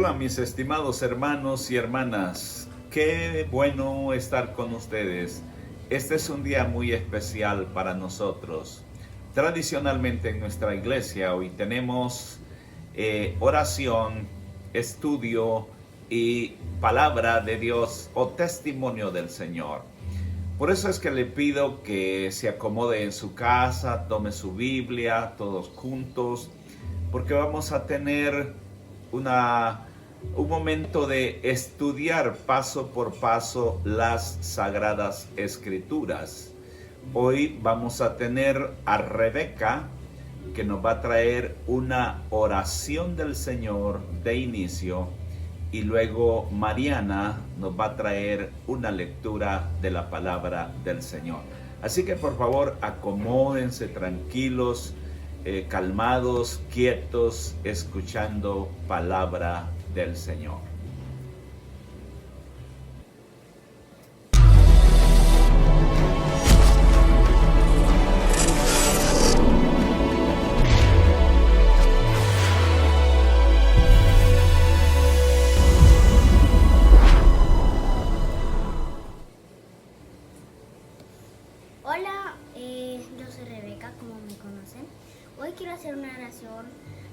Hola mis estimados hermanos y hermanas, qué bueno estar con ustedes. Este es un día muy especial para nosotros. Tradicionalmente en nuestra iglesia hoy tenemos oración, estudio y palabra de Dios o testimonio del Señor. Por eso es que le pido que se acomode en su casa, tome su Biblia, todos juntos, porque vamos a tener un momento de estudiar paso por paso las Sagradas Escrituras. Hoy vamos a tener a Rebeca, que nos va a traer una oración del Señor de inicio, y luego Mariana nos va a traer una lectura de la palabra del Señor. Así que por favor acomódense tranquilos, calmados, quietos, escuchando palabra del Señor. Hola, yo soy Rebeca, como me conocen. Hoy quiero hacer una oración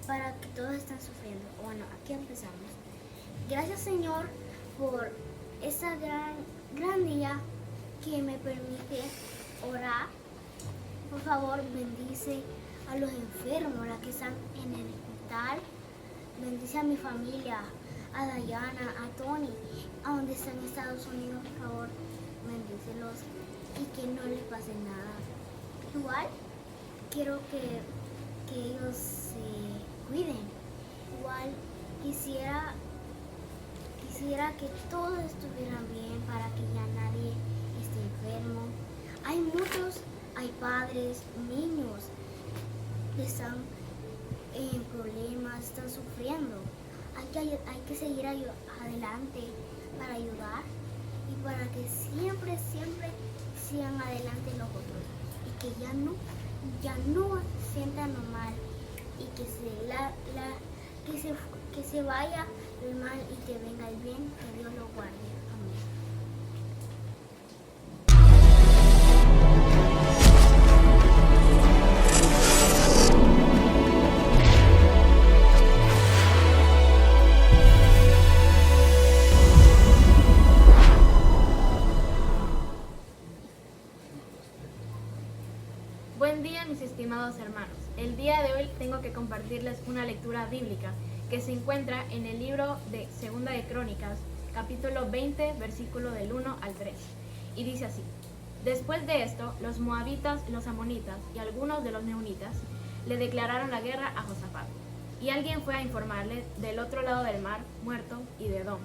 para que todos estén sufriendo. Bueno, aquí empezamos. Gracias, Señor, por esta gran día que me permite orar. Por favor, bendice a los enfermos, las que están en el hospital. Bendice a mi familia, a Dayana, a Tony, a donde están en Estados Unidos. Por favor, bendícelos y que no les pase nada. Igual quiero que ellos se cuiden. Igual quisiera que todos estuvieran bien para que ya nadie esté enfermo. Hay padres, niños que están en problemas, están sufriendo. Hay que seguir adelante para ayudar y para que siempre sigan adelante los otros y que ya no sientan lo mal y que se vaya el mal y que venga el bien, que Dios lo guarde. Amén. Buen día, mis estimados hermanos. El día de hoy tengo que compartirles una lectura bíblica que se encuentra en el libro de Segunda de Crónicas, capítulo 20, versículo del 1 al 3. Y dice así: Después de esto, los moabitas, los amonitas y algunos de los meunitas le declararon la guerra a Josafat. Y alguien fue a informarle del otro lado del mar muerto y de Edom: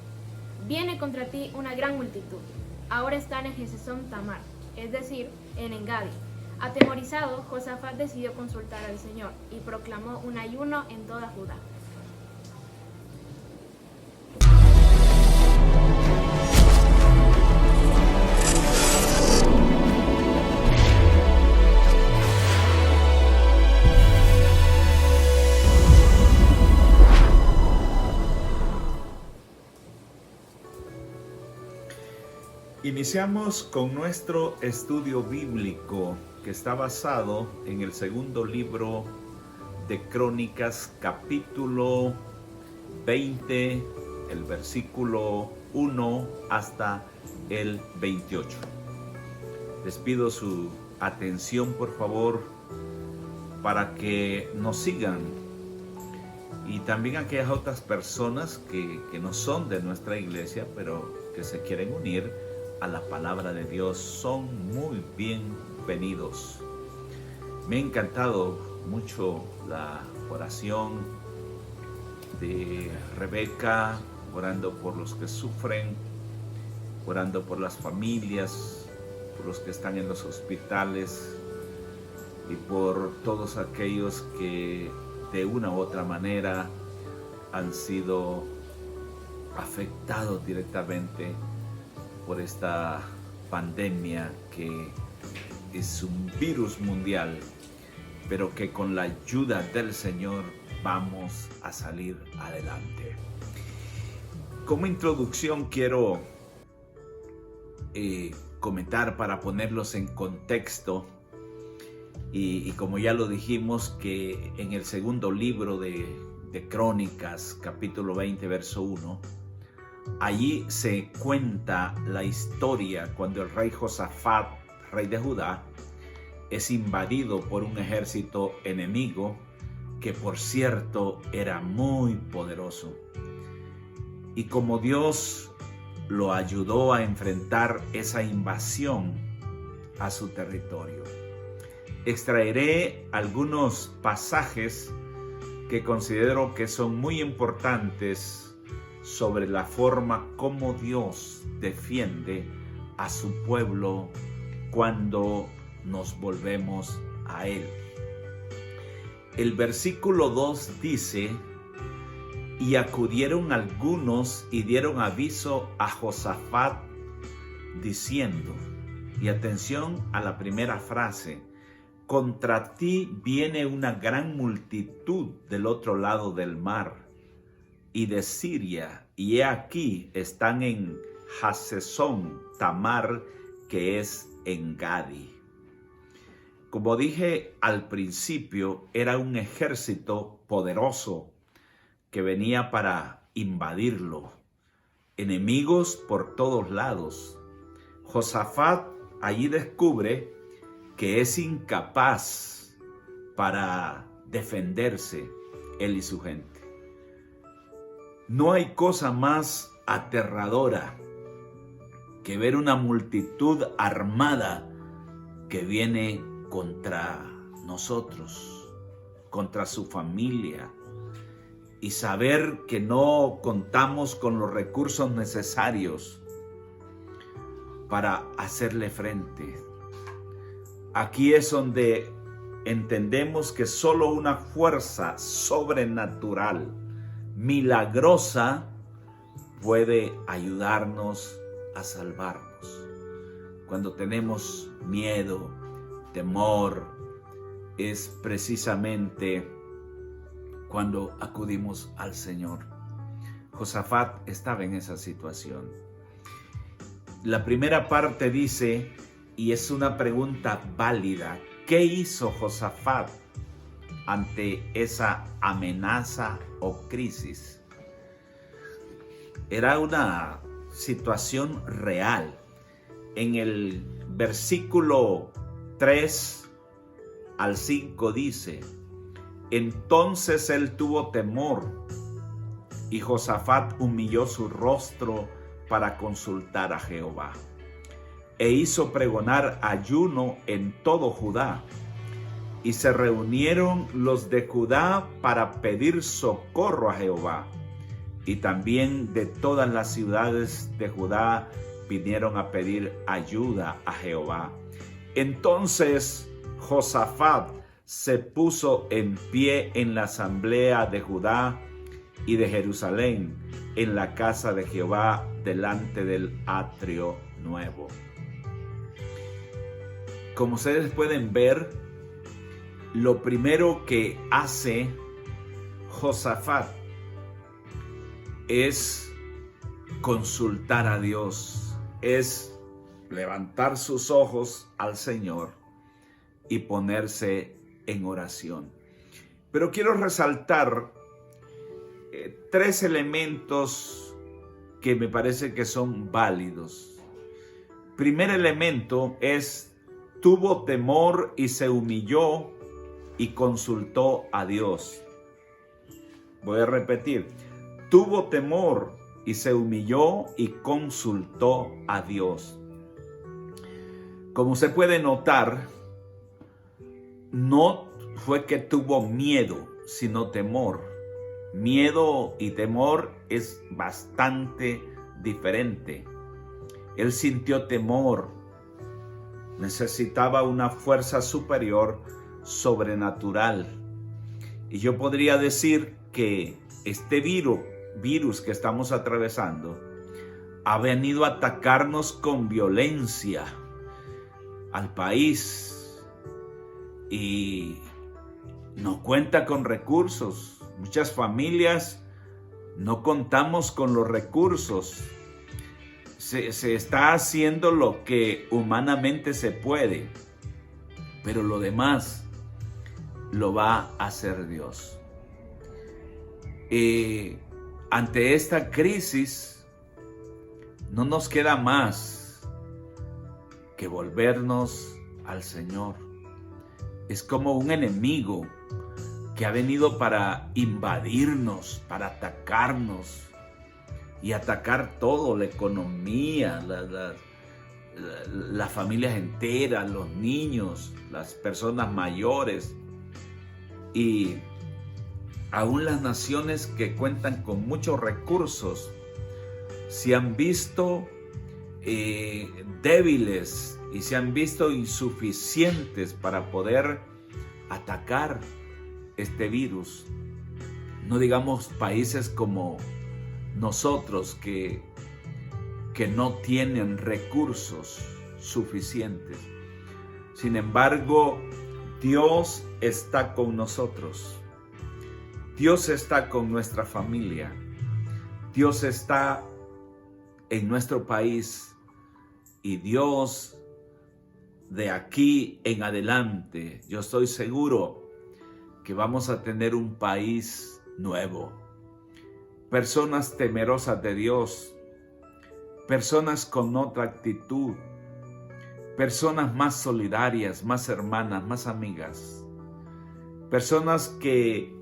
Viene contra ti una gran multitud. Ahora están en Jesesón Tamar, es decir, en Engadi. Atemorizado, Josafat decidió consultar al Señor y proclamó un ayuno en toda Judá. Iniciamos con nuestro estudio bíblico que está basado en el segundo libro de Crónicas, capítulo 20, el versículo 1 hasta el 28. Les pido su atención, por favor, para que nos sigan, y también aquellas otras personas que no son de nuestra iglesia, pero que se quieren unir a la palabra de Dios, son muy bienvenidos. Me ha encantado mucho la oración de Rebeca, orando por los que sufren, orando por las familias, por los que están en los hospitales y por todos aquellos que de una u otra manera han sido afectados directamente por esta pandemia que es un virus mundial, pero que con la ayuda del Señor vamos a salir adelante. Como introducción quiero comentar para ponerlos en contexto y como ya lo dijimos, que en el segundo libro de Crónicas, capítulo 20, verso 1, allí se cuenta la historia cuando el rey Josafat, rey de Judá, es invadido por un ejército enemigo que, por cierto, era muy poderoso. Y como Dios lo ayudó a enfrentar esa invasión a su territorio. Extraeré algunos pasajes que considero que son muy importantes sobre la forma como Dios defiende a su pueblo cuando nos volvemos a Él. El versículo 2 dice: y acudieron algunos y dieron aviso a Josafat diciendo, y atención a la primera frase, contra ti viene una gran multitud del otro lado del mar y de Siria, y he aquí están en Hasezón Tamar, que es en Gadi. Como dije al principio, era un ejército poderoso que venía para invadirlo. Enemigos por todos lados. Josafat allí descubre que es incapaz para defenderse él y su gente. No hay cosa más aterradora que ver una multitud armada que viene contra nosotros, contra su familia, y saber que no contamos con los recursos necesarios para hacerle frente. Aquí es donde entendemos que solo una fuerza sobrenatural, milagrosa, puede ayudarnos a salvarnos. Cuando tenemos miedo, temor, es precisamente cuando acudimos al Señor. Josafat estaba en esa situación. La primera parte dice, y es una pregunta válida, ¿qué hizo Josafat ante esa amenaza o crisis? Era una situación real. En el versículo 3 al 5 dice: entonces él tuvo temor, y Josafat humilló su rostro para consultar a Jehová, e hizo pregonar ayuno en todo Judá, y se reunieron los de Judá para pedir socorro a Jehová, y también de todas las ciudades de Judá vinieron a pedir ayuda a Jehová. Entonces Josafat se puso en pie en la asamblea de Judá y de Jerusalén, en la casa de Jehová, delante del atrio nuevo. Como ustedes pueden ver, lo primero que hace Josafat es consultar a Dios, es levantar sus ojos al Señor y ponerse en oración. Pero quiero resaltar tres elementos que me parece que son válidos. Primer elemento es: tuvo temor y se humilló y consultó a Dios. Voy a repetir: tuvo temor y se humilló y consultó a Dios. Como se puede notar, no fue que tuvo miedo, sino temor. Miedo y temor es bastante diferente. Él sintió temor, necesitaba una fuerza superior, sobrenatural. Y yo podría decir que este virus que estamos atravesando ha venido a atacarnos con violencia al país, y no cuenta con recursos. Muchas familias no contamos con los recursos. Se está haciendo lo que humanamente se puede, pero lo demás lo va a hacer Dios. Ante esta crisis no nos queda más que volvernos al Señor. Es como un enemigo que ha venido para invadirnos, para atacarnos y atacar todo, la economía, las familias enteras, los niños, las personas mayores y aún las naciones que cuentan con muchos recursos se han visto débiles y se han visto insuficientes para poder atacar este virus. No digamos países como nosotros que no tienen recursos suficientes. Sin embargo, Dios está con nosotros. Dios está con nuestra familia. Dios está en nuestro país. Y Dios, de aquí en adelante, yo estoy seguro que vamos a tener un país nuevo. Personas temerosas de Dios. Personas con otra actitud. Personas más solidarias, más hermanas, más amigas. Personas que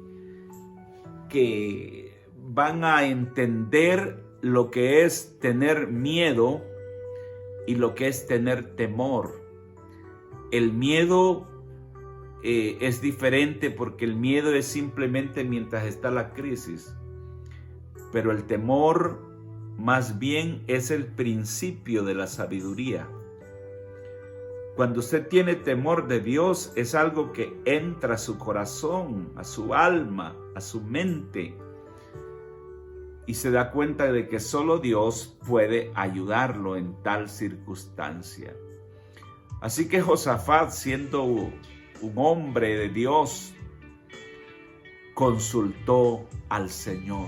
van a entender lo que es tener miedo y lo que es tener temor. El miedo es diferente porque el miedo es simplemente mientras está la crisis, pero el temor más bien es el principio de la sabiduría. Cuando usted tiene temor de Dios, es algo que entra a su corazón, a su alma, a su mente, y se da cuenta de que solo Dios puede ayudarlo en tal circunstancia. Así que Josafat, siendo un hombre de Dios, consultó al Señor.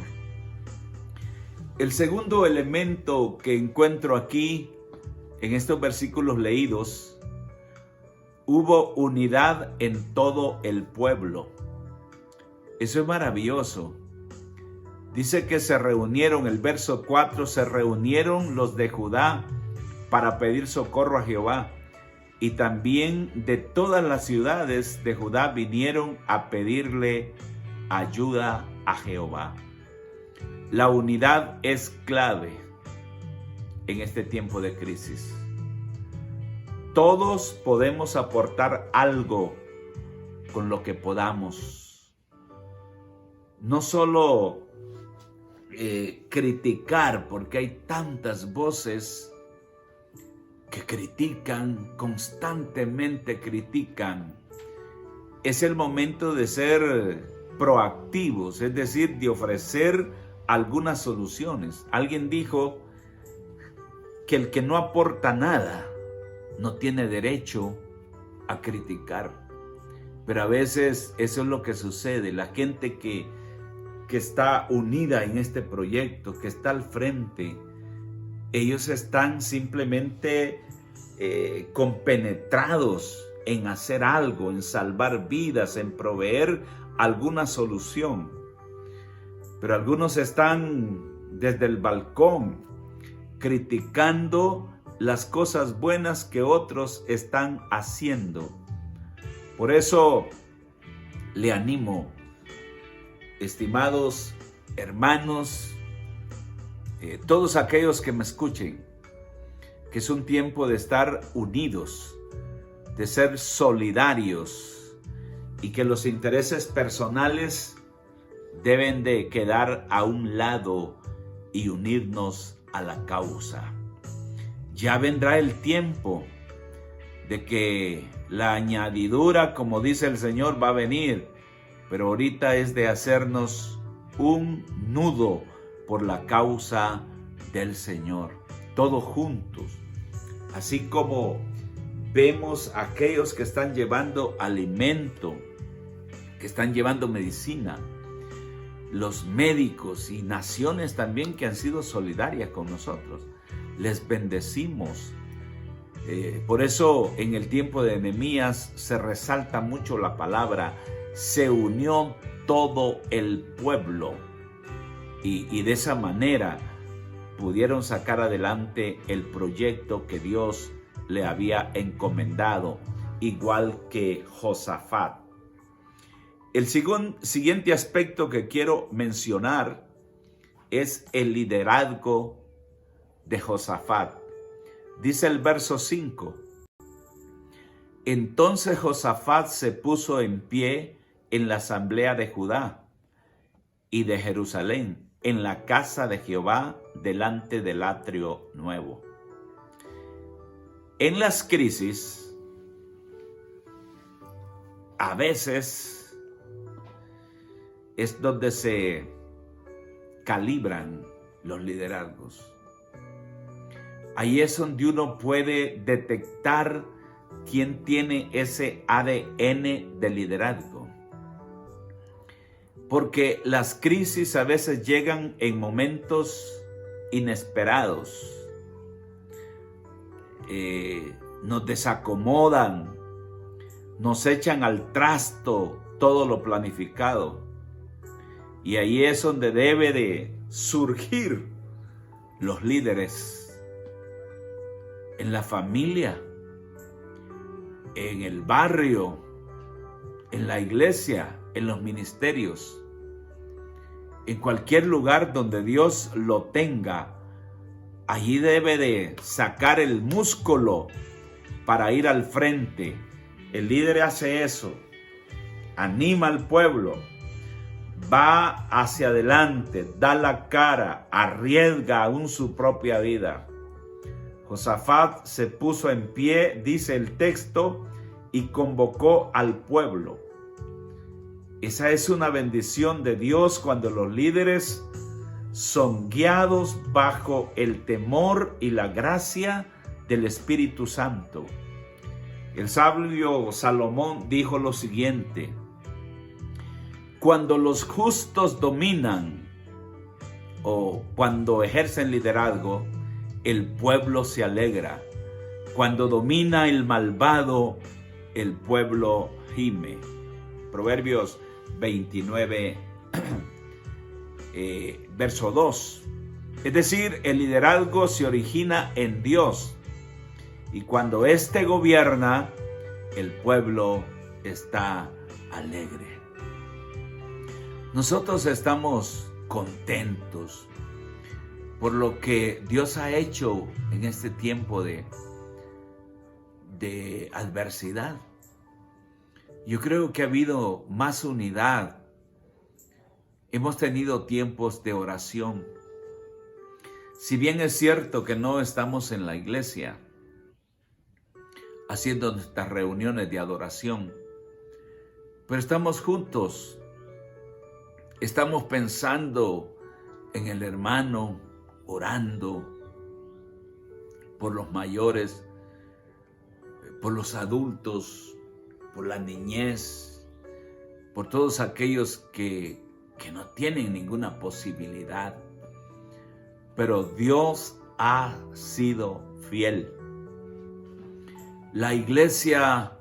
El segundo elemento que encuentro aquí, en estos versículos leídos, hubo unidad en todo el pueblo. Eso es maravilloso. Dice que se reunieron, el verso 4, se reunieron los de Judá para pedir socorro a Jehová. Y también de todas las ciudades de Judá vinieron a pedirle ayuda a Jehová. La unidad es clave en este tiempo de crisis. Todos podemos aportar algo con lo que podamos. No solo criticar, porque hay tantas voces que critican, constantemente critican. Es el momento de ser proactivos, es decir, de ofrecer algunas soluciones. Alguien dijo que el que no aporta nada no tiene derecho a criticar. Pero a veces eso es lo que sucede. La gente que está unida en este proyecto, que está al frente, ellos están simplemente compenetrados en hacer algo, en salvar vidas, en proveer alguna solución. Pero algunos están desde el balcón criticando las cosas buenas que otros están haciendo. Por eso le animo, estimados hermanos, todos aquellos que me escuchen, que es un tiempo de estar unidos, de ser solidarios y que los intereses personales deben de quedar a un lado y unirnos a la causa. Ya vendrá el tiempo de que la añadidura, como dice el Señor, va a venir, pero ahorita es de hacernos un nudo por la causa del Señor, todos juntos. Así como vemos a aquellos que están llevando alimento, que están llevando medicina, los médicos y naciones también que han sido solidarias con nosotros. Les bendecimos. Por eso en el tiempo de Nehemías se resalta mucho la palabra, se unió todo el pueblo y de esa manera pudieron sacar adelante el proyecto que Dios le había encomendado, igual que Josafat. El siguiente aspecto que quiero mencionar es el liderazgo de Josafat. Dice el verso 5. Entonces Josafat se puso en pie en la asamblea de Judá y de Jerusalén, en la casa de Jehová, delante del atrio nuevo. En las crisis, a veces es donde se calibran los liderazgos. Ahí es donde uno puede detectar quién tiene ese ADN de liderazgo. Porque las crisis a veces llegan en momentos inesperados. Nos desacomodan, nos echan al trasto todo lo planificado. Y ahí es donde debe de surgir los líderes. En la familia, en el barrio, en la iglesia, en los ministerios, en cualquier lugar donde Dios lo tenga, allí debe de sacar el músculo para ir al frente. El líder hace eso, anima al pueblo, va hacia adelante, da la cara, arriesga aún su propia vida. Josafat se puso en pie, dice el texto, y convocó al pueblo. Esa es una bendición de Dios cuando los líderes son guiados bajo el temor y la gracia del Espíritu Santo. El sabio Salomón dijo lo siguiente: cuando los justos dominan o cuando ejercen liderazgo, el pueblo se alegra. Cuando domina el malvado, el pueblo gime. Proverbios 29, verso 2. Es decir, el liderazgo se origina en Dios. Y cuando éste gobierna, el pueblo está alegre. Nosotros estamos contentos por lo que Dios ha hecho en este tiempo de adversidad. Yo creo que ha habido más unidad. Hemos tenido tiempos de oración. Si bien es cierto que no estamos en la iglesia haciendo nuestras reuniones de adoración, pero estamos juntos. Estamos pensando en el hermano, orando por los mayores, por los adultos, por la niñez, por todos aquellos que no tienen ninguna posibilidad. Pero Dios ha sido fiel. La iglesia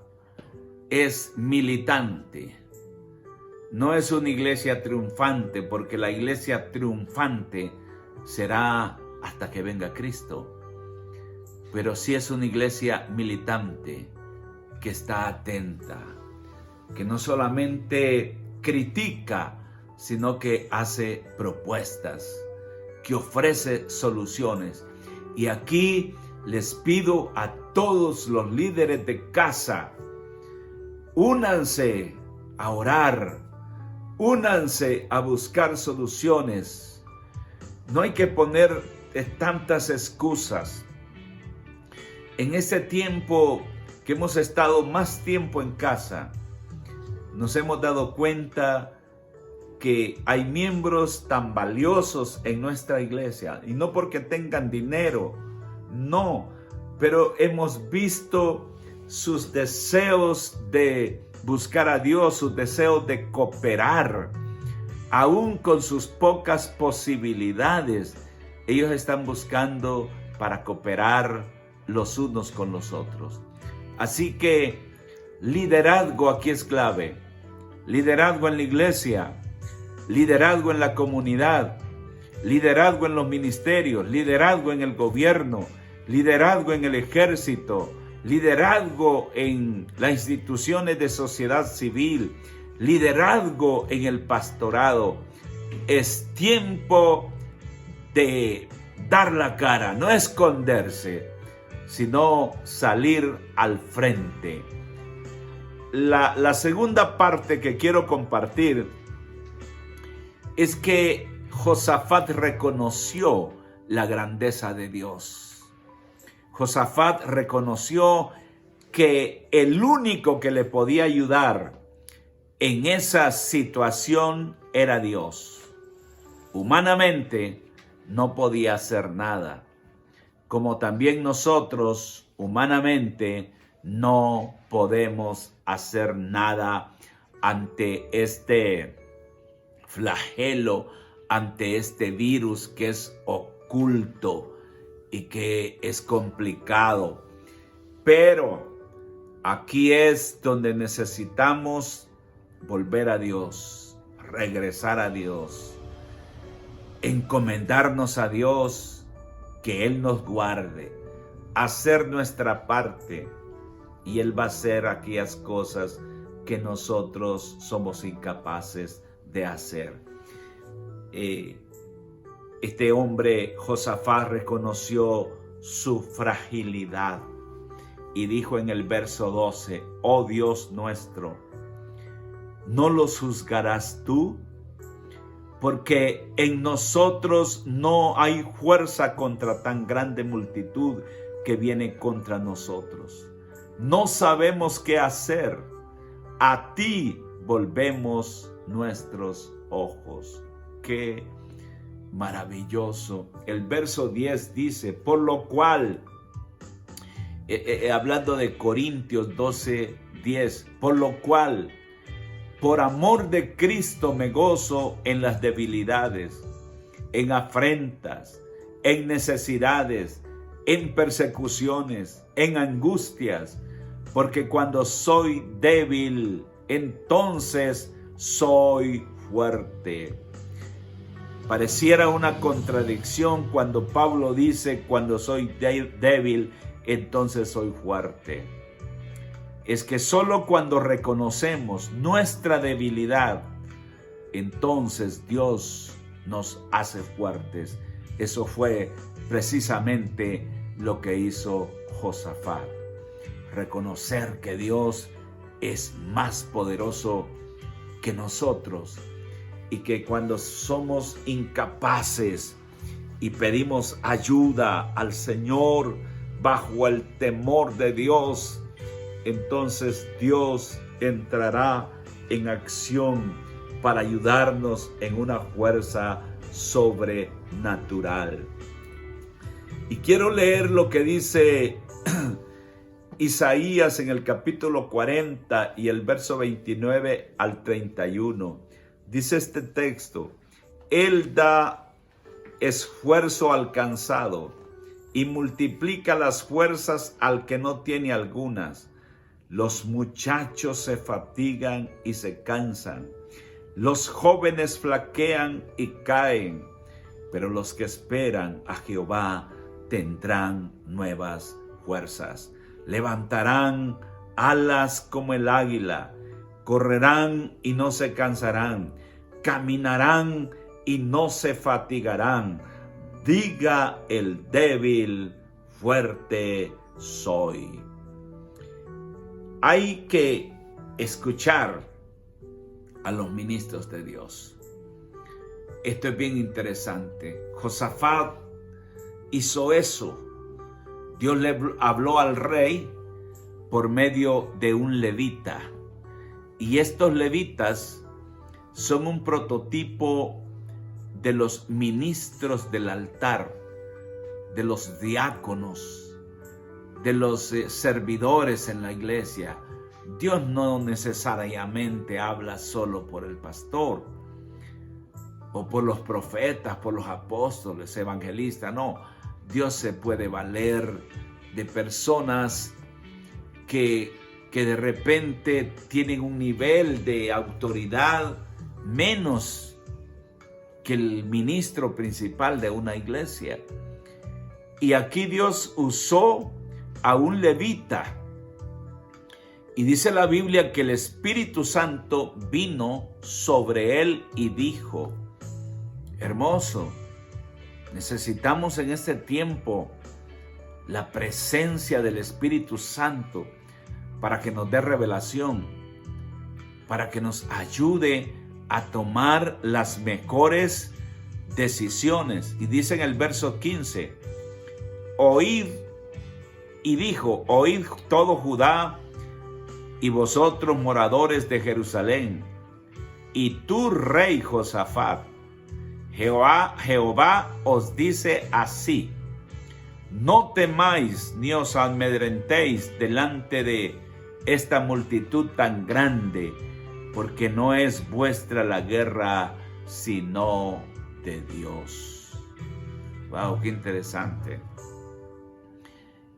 es militante. No es una iglesia triunfante, porque la iglesia triunfante será hasta que venga Cristo. Pero sí es una iglesia militante, que está atenta, que no solamente critica, sino que hace propuestas, que ofrece soluciones. Y aquí les pido a todos los líderes de casa, únanse a orar, únanse a buscar soluciones. No hay que poner tantas excusas. En este tiempo que hemos estado más tiempo en casa, nos hemos dado cuenta que hay miembros tan valiosos en nuestra iglesia, y no porque tengan dinero, no, pero hemos visto sus deseos de buscar a Dios, sus deseos de cooperar, aún con sus pocas posibilidades, ellos están buscando para cooperar los unos con los otros. Así que liderazgo aquí es clave. Liderazgo en la iglesia, liderazgo en la comunidad, liderazgo en los ministerios, liderazgo en el gobierno, liderazgo en el ejército, liderazgo en las instituciones de sociedad civil, liderazgo en el pastorado. Es tiempo de dar la cara, no esconderse, sino salir al frente. La segunda parte que quiero compartir es que Josafat reconoció la grandeza de Dios. Josafat reconoció que el único que le podía ayudar en esa situación era Dios. Humanamente no podía hacer nada, como también nosotros humanamente no podemos hacer nada ante este flagelo, ante este virus que es oculto y que es complicado. Pero aquí es donde necesitamos volver a Dios, regresar a Dios, encomendarnos a Dios, que Él nos guarde, hacer nuestra parte, y Él va a hacer aquellas cosas que nosotros somos incapaces de hacer. Este hombre, Josafat, reconoció su fragilidad y dijo en el verso 12: oh Dios nuestro, ¿no los juzgarás tú? Porque en nosotros no hay fuerza contra tan grande multitud que viene contra nosotros. No sabemos qué hacer. A ti volvemos nuestros ojos. Qué maravilloso. El verso 10 dice: por lo cual, hablando de Corintios 12:10, por lo cual, por amor de Cristo me gozo en las debilidades, en afrentas, en necesidades, en persecuciones, en angustias, porque cuando soy débil, entonces soy fuerte. Pareciera una contradicción cuando Pablo dice: cuando soy débil, entonces soy fuerte. Es que solo cuando reconocemos nuestra debilidad, entonces Dios nos hace fuertes. Eso fue precisamente lo que hizo Josafat. Reconocer que Dios es más poderoso que nosotros y que cuando somos incapaces y pedimos ayuda al Señor bajo el temor de Dios, entonces Dios entrará en acción para ayudarnos en una fuerza sobrenatural. Y quiero leer lo que dice Isaías en el capítulo 40 y el verso 29 al 31. Dice este texto: Él da esfuerzo al cansado y multiplica las fuerzas al que no tiene algunas. Los muchachos se fatigan y se cansan. Los jóvenes flaquean y caen. Pero los que esperan a Jehová tendrán nuevas fuerzas. Levantarán alas como el águila. Correrán y no se cansarán. Caminarán y no se fatigarán. Diga el débil, fuerte soy. Hay que escuchar a los ministros de Dios. Esto es bien interesante. Josafat hizo eso. Dios le habló al rey por medio de un levita. Y estos levitas son un prototipo de los ministros del altar, de los diáconos, de los servidores en la iglesia. Dios no necesariamente habla solo por el pastor. o por los profetas, por los apóstoles, evangelistas. No, Dios se puede valer de personas que de repente tienen un nivel de autoridad menos que el ministro principal de una iglesia. Y aquí Dios usó a un levita. Y dice la Biblia que el Espíritu Santo vino sobre él y dijo, hermoso, necesitamos en este tiempo la presencia del Espíritu Santo para que nos dé revelación, para que nos ayude a tomar las mejores decisiones. Y dice en el verso 15, oíd, y dijo, oíd todo Judá y vosotros moradores de Jerusalén, y tú rey Josafat, Jehová os dice así, no temáis ni os amedrentéis delante de esta multitud tan grande, porque no es vuestra la guerra, sino de Dios. Wow, qué interesante.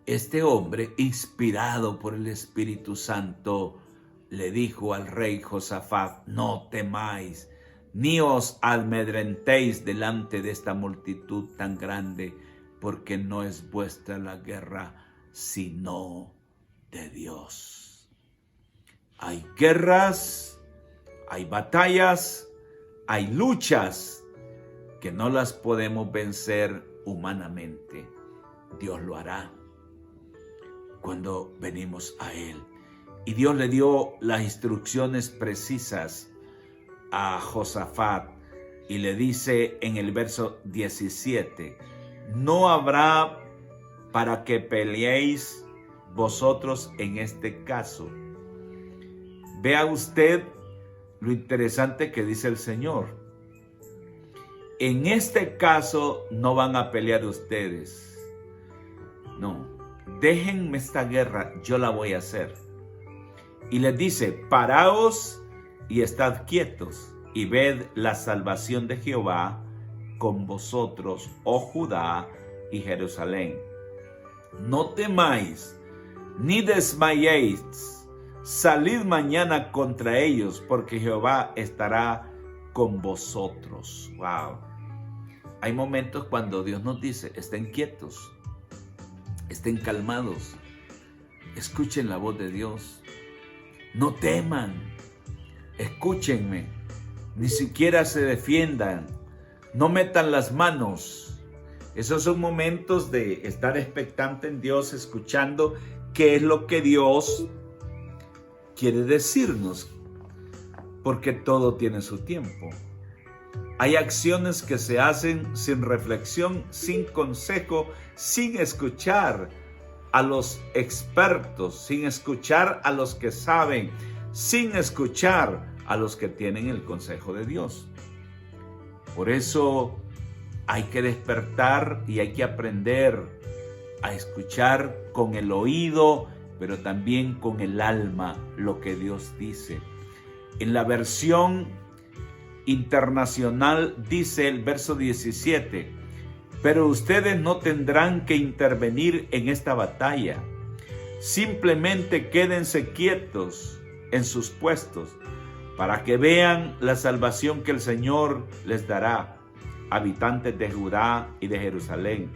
Este hombre, inspirado por el Espíritu Santo, le dijo al rey Josafat, no temáis, ni os amedrentéis delante de esta multitud tan grande, porque no es vuestra la guerra, sino de Dios. Hay guerras, hay batallas, hay luchas que no las podemos vencer humanamente. Dios lo hará cuando venimos a Él. Y Dios le dio las instrucciones precisas a Josafat y le dice en el verso 17, no habrá para que peleéis vosotros en este caso. Vea usted lo interesante que dice el Señor. En este caso no van a pelear ustedes. No, déjenme esta guerra, yo la voy a hacer. Y les dice, paraos y estad quietos y ved la salvación de Jehová con vosotros, oh Judá y Jerusalén. No temáis, ni desmayéis, salid mañana contra ellos, porque Jehová estará con vosotros. Wow. Hay momentos cuando Dios nos dice, estén quietos, estén calmados, escuchen la voz de Dios, no teman, escúchenme, ni siquiera se defiendan, no metan las manos. Esos son momentos de estar expectante en Dios, escuchando qué es lo que Dios quiere decirnos, porque todo tiene su tiempo. Hay acciones que se hacen sin reflexión, sin consejo, sin escuchar a los expertos, sin escuchar a los que saben, sin escuchar a los que tienen el consejo de Dios. Por eso hay que despertar y hay que aprender a escuchar con el oído, pero también con el alma lo que Dios dice. En la versión internacional dice el verso 17, pero ustedes no tendrán que intervenir en esta batalla. Simplemente quédense quietos en sus puestos para que vean la salvación que el Señor les dará, habitantes de Judá y de Jerusalén.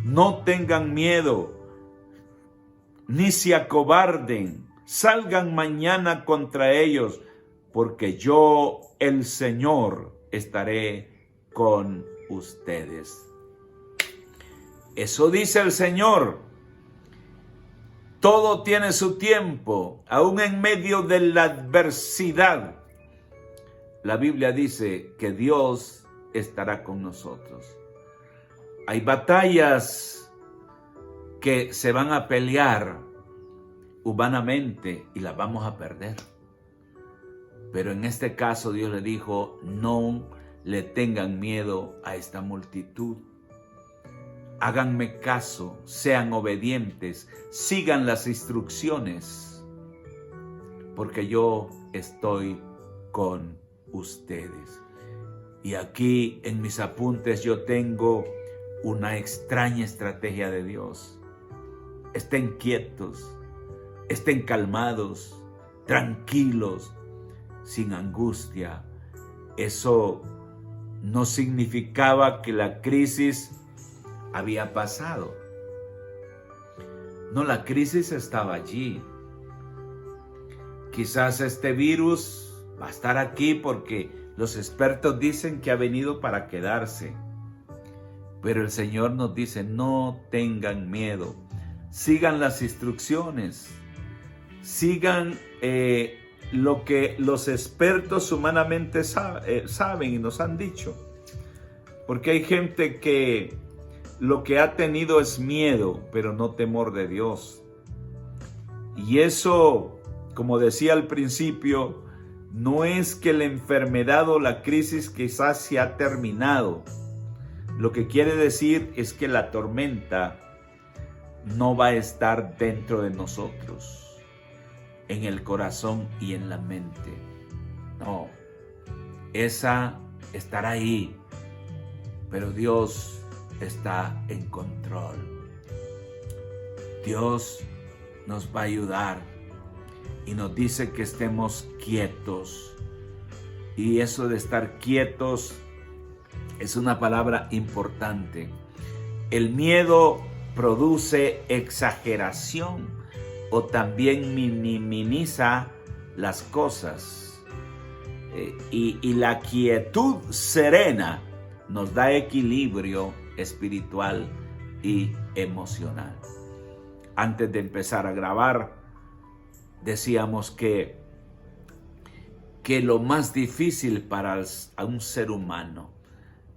No tengan miedo, ni se acobarden. Salgan mañana contra ellos, porque yo, el Señor, estaré con ustedes. Eso dice el Señor. Todo tiene su tiempo, aún en medio de la adversidad. La Biblia dice que Dios estará con nosotros. Hay batallas que se van a pelear humanamente y las vamos a perder. Pero en este caso Dios le dijo, no le tengan miedo a esta multitud. Háganme caso, sean obedientes, sigan las instrucciones, porque yo estoy con ustedes. Y aquí en mis apuntes yo tengo una extraña estrategia de Dios. Estén quietos, estén calmados, tranquilos, sin angustia. Eso no significaba que la crisis había pasado. No, la crisis estaba allí. Quizás este virus va a estar aquí porque los expertos dicen que ha venido para quedarse. Pero el Señor nos dice, no tengan miedo. Sigan las instrucciones. Sigan lo que los expertos humanamente saben y nos han dicho. Porque hay gente que lo que ha tenido es miedo, pero no temor de Dios. Y eso, como decía al principio, no es que la enfermedad o la crisis quizás se ha terminado. Lo que quiere decir es que la tormenta no va a estar dentro de nosotros, en el corazón y en la mente. No, esa estará ahí, pero Dios está en control. Dios nos va a ayudar y nos dice que estemos quietos. Y eso de estar quietos es una palabra importante. El miedo produce exageración o también minimiza las cosas. Y la quietud serena nos da equilibrio espiritual y emocional. Antes de empezar a grabar, decíamos que lo más difícil para un ser humano,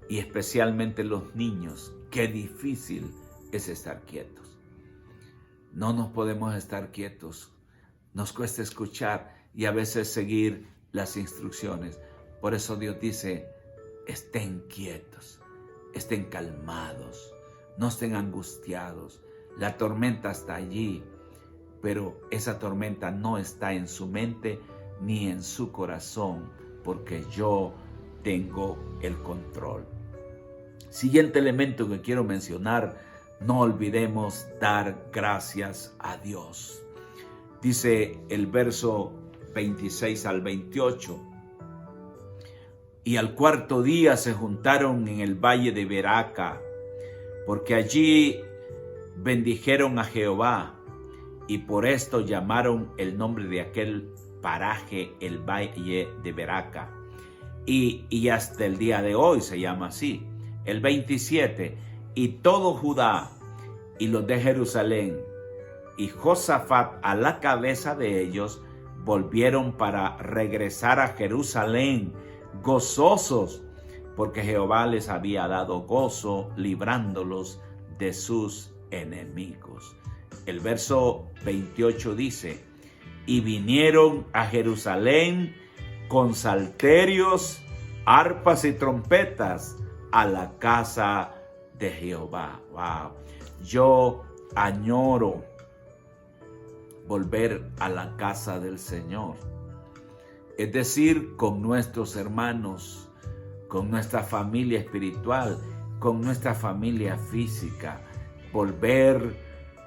y especialmente los niños, qué difícil es estar quietos. No nos podemos estar quietos. Nos cuesta escuchar y a veces seguir las instrucciones. Por eso Dios dice, estén quietos, estén calmados, no estén angustiados. La tormenta está allí, pero esa tormenta no está en su mente ni en su corazón, porque yo tengo el control. Siguiente elemento que quiero mencionar, no olvidemos dar gracias a Dios. Dice el verso 26 al 28. Y al cuarto día se juntaron en el valle de Beraca, porque allí bendijeron a Jehová, y por esto llamaron el nombre de aquel paraje el valle de Beraca. Y hasta el día de hoy se llama así. El 27, y todo Judá y los de Jerusalén y Josafat a la cabeza de ellos volvieron para regresar a Jerusalén gozosos, porque Jehová les había dado gozo librándolos de sus enemigos. El verso 28 dice, y vinieron a Jerusalén con salterios, arpas y trompetas a la casa de Jehová. Wow. Yo añoro volver a la casa del Señor. Es decir, con nuestros hermanos, con nuestra familia espiritual, con nuestra familia física. Volver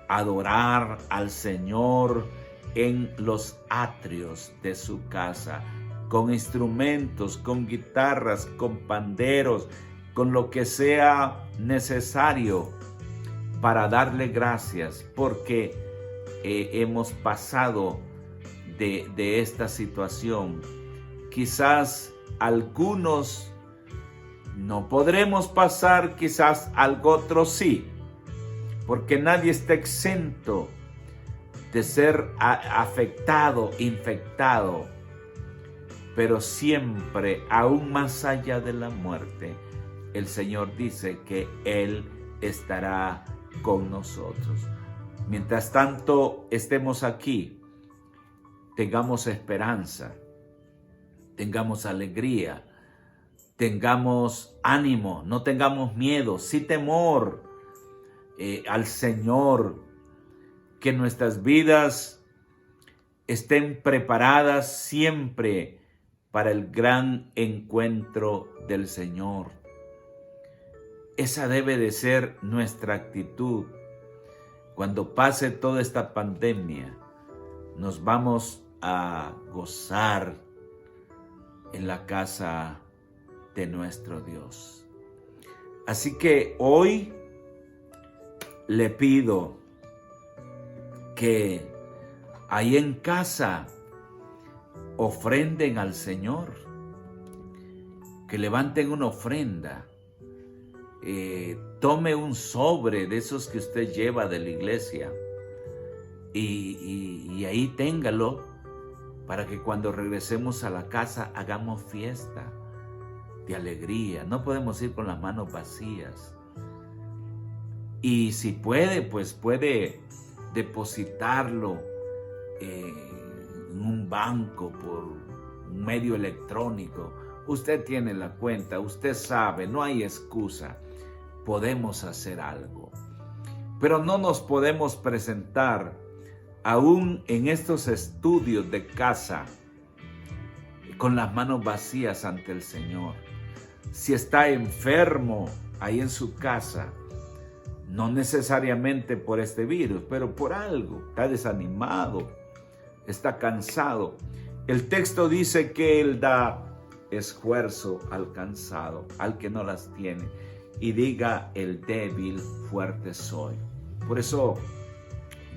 a adorar al Señor en los atrios de su casa, con instrumentos, con guitarras, con panderos, con lo que sea necesario para darle gracias, porque hemos pasado de esta situación. Quizás algunos no podremos pasar, quizás algo otro sí, porque nadie está exento de ser afectado, infectado, pero siempre, aún más allá de la muerte, el Señor dice que Él estará con nosotros. Mientras tanto estemos aquí, tengamos esperanza, tengamos alegría, tengamos ánimo, no tengamos miedo, sí temor al Señor, que nuestras vidas estén preparadas siempre para el gran encuentro del Señor. Esa debe de ser nuestra actitud. Cuando pase toda esta pandemia, nos vamos a gozar en la casa de nuestro Dios. Así que hoy le pido que ahí en casa ofrenden al Señor, que levanten una ofrenda, tome un sobre de esos que usted lleva de la iglesia y ahí téngalo para que cuando regresemos a la casa hagamos fiesta de alegría. No podemos ir con las manos vacías. Y si puede, pues puede depositarlo en un banco por un medio electrónico. Usted tiene la cuenta, usted sabe, no hay excusa. Podemos hacer algo. Pero no nos podemos presentar aún en estos estudios de casa con las manos vacías ante el Señor. Si está enfermo ahí en su casa, no necesariamente por este virus, pero por algo, está desanimado, está cansado. El texto dice que Él da esfuerzo al cansado, al que no las tiene, y diga el débil, fuerte soy. Por eso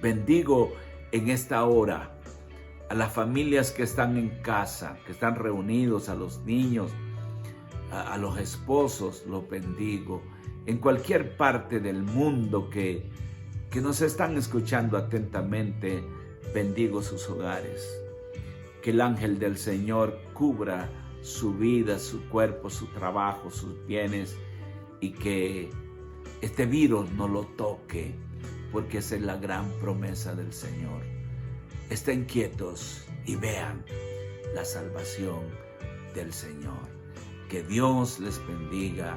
bendigo en esta hora a las familias que están en casa, que están reunidos, a los niños, a los esposos, los bendigo. En cualquier parte del mundo que nos están escuchando atentamente, bendigo sus hogares. Que el ángel del Señor cubra su vida, su cuerpo, su trabajo, sus bienes, y que este virus no lo toque, porque esa es la gran promesa del Señor. Estén quietos y vean la salvación del Señor. Que Dios les bendiga,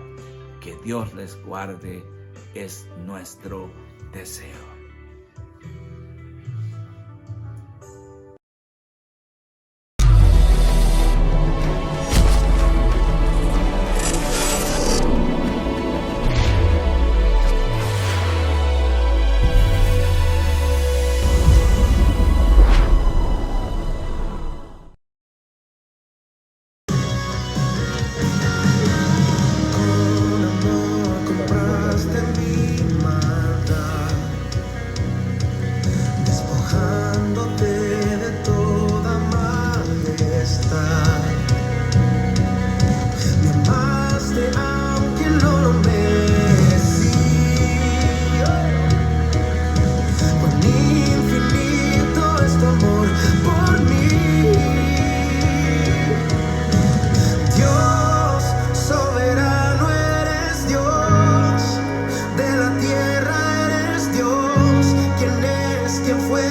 que Dios les guarde, es nuestro deseo. ¿Quién fue?